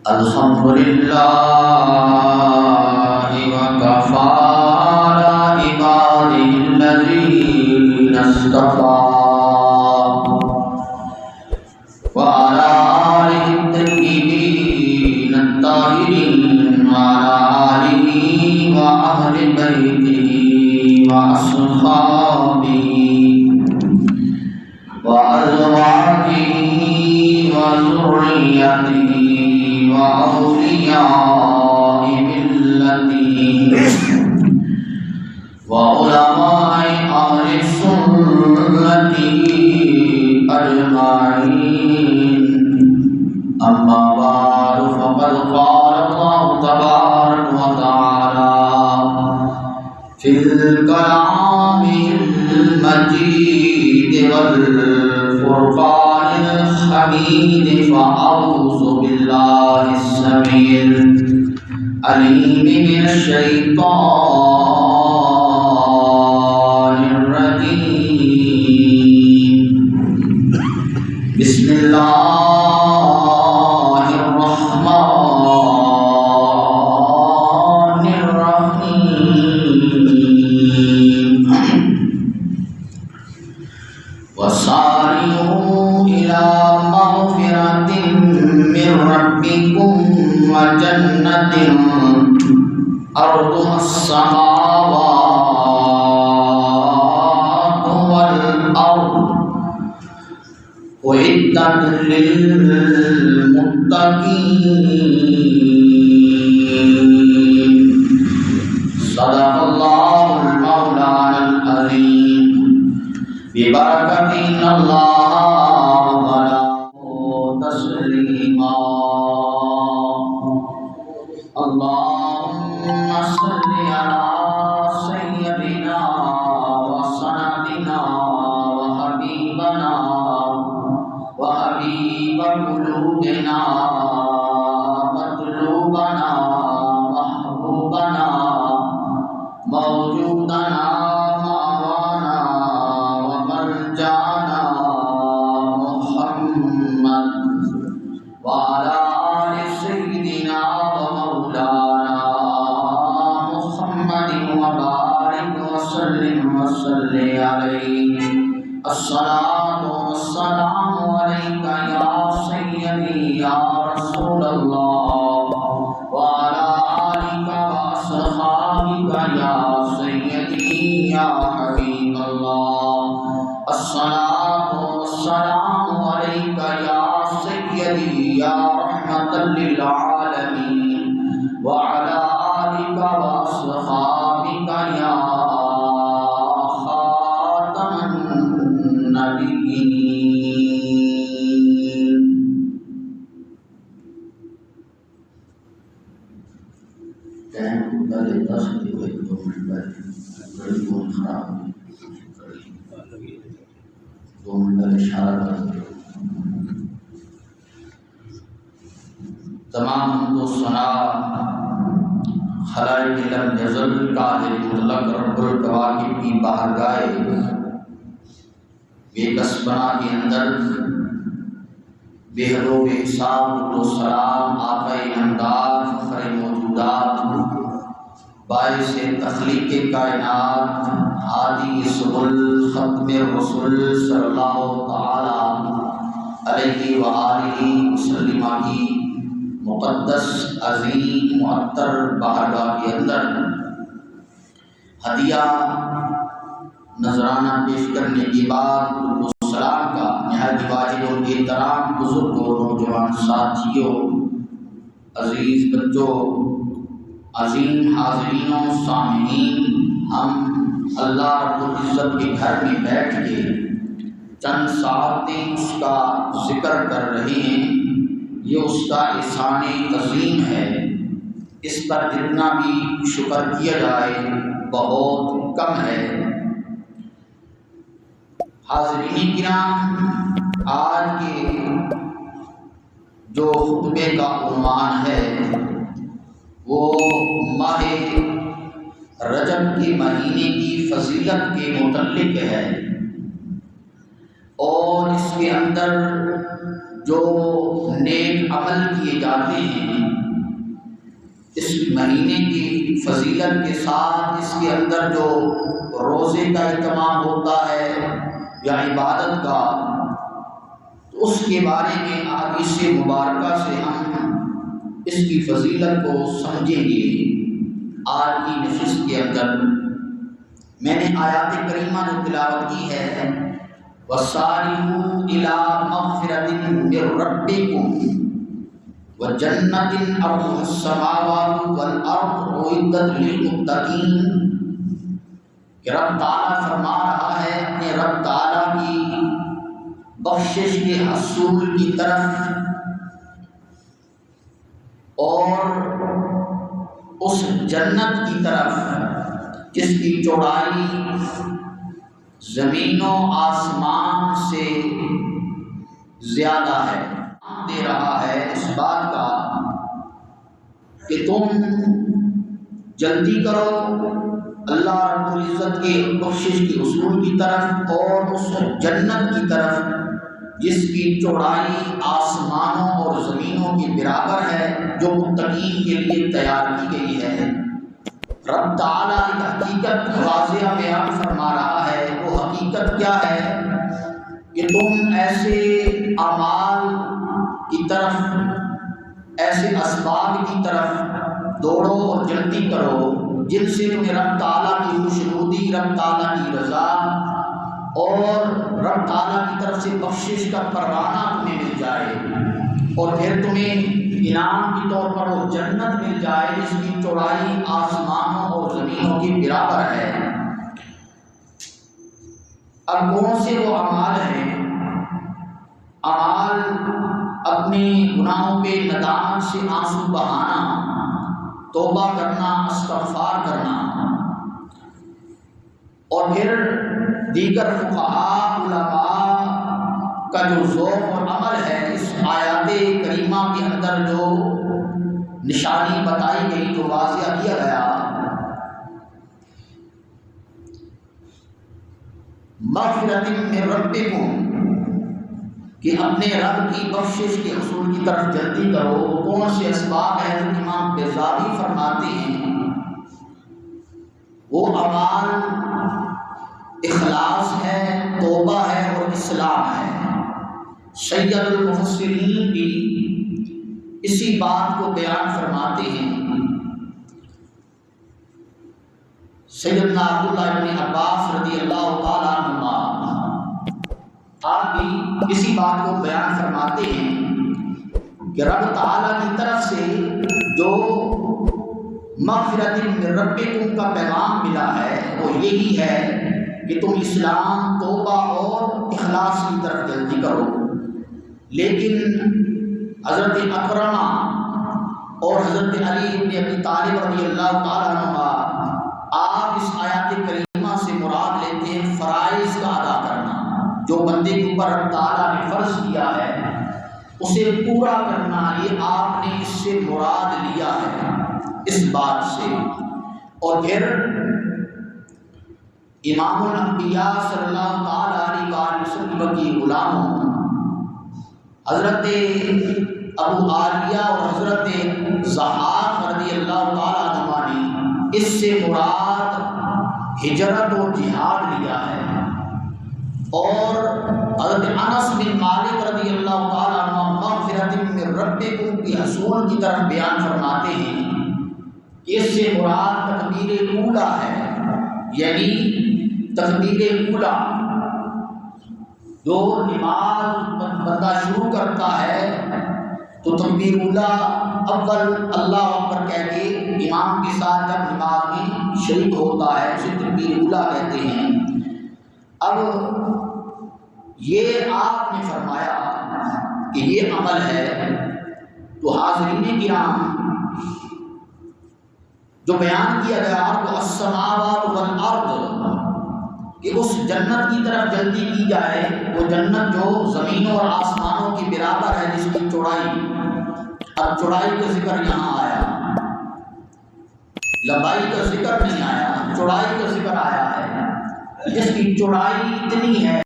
الحمد لله وكفى عباده الذين اصطفى وعلى آله الطيبين الطاهرين وعلى آله وأهل بيته وأصحابه وأزواجه وذريته وأولياء ملته وعلماء أهل السنة أجمعين. أما بعد فقد قال الله تبارك وتعالى في الكلام المجيد والفرقان الحميد. فأعوذ بالله السميع العليم من الشيطان الرجيم. بسم الله الرحمن الرحيم. وسارعوا إلى مغفرة من ربكم وجنة أرضها السماوات والأرض أعدت للمتقين. صدق الله المولانا العظيم. ببركة إن الله وملائكته تسليما. اللهم صل على سيدنا وسندنا وحبيبنا وحبيب قلوبنا مطلوبنا محبوبنا موجودنا ماوانا ومرجانا محمد وعلى آل سيدنا ومولانا محمد وبارك وسلم وصل عليه. الصلاة والسلام عليك يا سيدي يا رسول الله وعلى آلك وأصحابك يا سيدي يا حبيب الله. الصلاة والسلام عليك يا سيدي يا رحمة للعالمين وعلى آلك وأصحابك يا خاتم النبيين. Dan kembali tasbih itu kembali خراب تمام تو سنا خلائق لم یزل قادر مطلق رب الکواکب کی بارگاہ بے کسبنا کے اندر بے حد و بے حساب تو سلام آقا امداد فخر موجودات باعث تخلیق کائنات ہادی سبل ختم رسول صلی اللہ تعالی علیہ وآلہ وسلم کی مقدس عظیم معطر بارگاہ کے اندر ہدیہ نذرانہ پیش کرنے کے بعد سلام کا نہایت واجب اور احترام بزرگوں نوجوان ساتھیوں عزیز بچوں عظیم حاضرین و سامعین، ہم اللہ رب العزت کے گھر میں بیٹھ کے چند ساعتیں اس کا ذکر کر رہے ہیں. یہ اس کا احسان عظیم ہے. اس پر جتنا بھی شکر کیا جائے بہت کم ہے. حاضرین کرام، آج کے جو خطبے کا عنوان ہے وہ ماہ رجب کے مہینے کی فضیلت کے متعلق ہے، اور اس کے اندر جو نیک عمل کیے جاتے ہیں اس مہینے کی فضیلت کے ساتھ اس کے اندر جو روزے کا اہتمام ہوتا ہے یا عبادت کا، تو اس کے بارے میں احادیث مبارکہ سے ہم اس کی فضیلت کو سمجھیں گے۔ آج کی نشست کے اندر میں نے آیات کریمہ جو تلاوت کی ہے، وَسَارِعُوا إِلَىٰ مَغْفِرَةٍ مِّن رَّبِّكُمْ وَجَنَّةٍ عَرْضُهَا السَّمَاوَاتُ وَالْأَرْضُ أُعِدَّتْ لِلْمُتَّقِينَ کہ رب تعالیٰ فرما رہا ہے اپنے رب تعالیٰ کی بخشش کے حصول کی طرف اور اس جنت کی طرف جس کی چوڑائی زمین و آسمان سے زیادہ ہے، دے رہا ہے اس بات کا کہ تم جلدی کرو اللہ رب العزت کے بخشش کے حصول کی طرف اور اس جنت کی طرف جس کی چوڑائی آسمانوں اور زمینوں کے برابر ہے، جو متقین کے لیے تیار کی گئی ہے۔ رب تعالیٰ ایک حقیقت واضح بیان فرما رہا ہے، وہ حقیقت کیا ہے کہ تم ایسے اعمال کی طرف، ایسے اسباب کی طرف دوڑو اور جلدی کرو جن سے تمہیں رب تعالیٰ کی خوشنودی، رب تعالیٰ کی رضا اور رب تعالیٰ کی طرف سے بخشش کا پروانہ تمہیں مل جائے، اور پھر تمہیں انعام کے طور پر وہ جنت مل جائے جس کی چوڑائی آسمانوں اور زمینوں کے برابر ہے۔ اب کون سے وہ اعمال ہیں؟ اعمال اپنے گناہوں پہ ندامت سے آنسو بہانا، توبہ کرنا، استغفار کرنا، اور پھر دیگر فقہاء علماء کا جو ذوق اور عمل ہے اس آیات کریمہ کے اندر جو نشانی بتائی گئی، جو واضح کیا گیا، مغفرۃ من ربکم کہ اپنے رب کی بخشش کے حصول کی طرف جلدی کرو۔ کون سے اسباب ہیں؟ امام بیضاوی فرماتے ہیں وہ اعمال اخلاص ہے، توبہ ہے اور اسلام ہے۔ سید المفسرین بھی اسی بات کو بیان فرماتے ہیں۔ سیدنا عبداللہ بن عباس رضی اللہ تعالیٰ عنہما آپ بھی اسی بات کو بیان فرماتے ہیں کہ رب تعالیٰ کی طرف سے جو مغفرۃ من ربکم کا پیغام ملا ہے وہ یہی ہے کہ تم اسلام، توبہ اور اخلاص کی طرف جلدی کرو۔ لیکن حضرت اکرمہ اور حضرت علی بن ابی طالب رضی اللہ تعالیٰ عنہ آپ اس آیات کریمہ سے مراد لیتے ہیں فرائض کا ادا کرنا، جو بندے کے اوپر رب تعالیٰ نے فرض کیا ہے اسے پورا کرنا، یہ آپ نے اس سے مراد لیا ہے اس بات سے۔ اور پھر امام الانبیاء صلی اللہ تعالیٰ علیہ وآلہ وسلم کی غلاموں حضرت ابو عالیہ اور حضرت ضحاک رضی اللہ تعالیٰ عنہ نے اس سے مراد ہجرت و جہاد لیا ہے۔ اور حضرت انس بن مالک رضی اللہ تعالیٰ عنہ مغفرۃ من ربکم کی حصول کی طرف بیان فرماتے ہیں کہ اس سے مراد تکبیر اولا ہے، یعنی تکبیر اولا جو نماز بندہ شروع کرتا ہے تو تکبیر اولا اول اللہ اکبر کہہ کے امام کے ساتھ جب نماز میں شریک ہوتا ہے اسے تکبیر اولا کہتے ہیں۔ اب یہ آپ نے فرمایا کہ یہ عمل ہے، تو حاضرین کرام جو بیان کیا گیا تو السماوات والارض کہ اس جنت کی طرف جلدی کی جائے، وہ جنت جو زمینوں اور آسمانوں کے برابر ہے جس کی چوڑائی، اب چوڑائی کا ذکر یہاں آیا، لمبائی کا ذکر نہیں آیا، چوڑائی کا ذکر آیا ہے، جس کی چوڑائی اتنی ہے